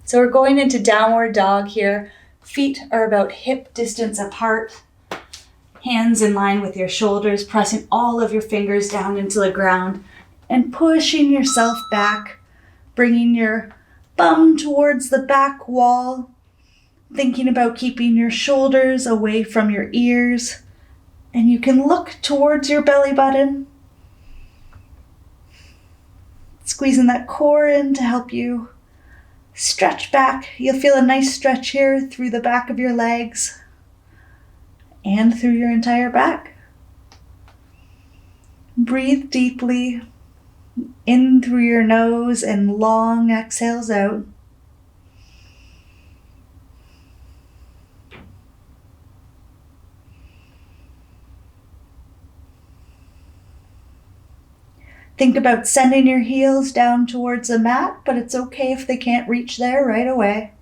So we're going into downward dog here. Feet are about hip distance apart. Hands in line with your shoulders, pressing all of your fingers down into the ground and pushing yourself back, bringing your bum towards the back wall, thinking about keeping your shoulders away from your ears. And you can look towards your belly button, squeezing that core in to help you stretch back. You'll feel a nice stretch here through the back of your legs and through your entire back. Breathe deeply in through your nose and long exhales out. Think about sending your heels down towards the mat, but it's okay if they can't reach there right away.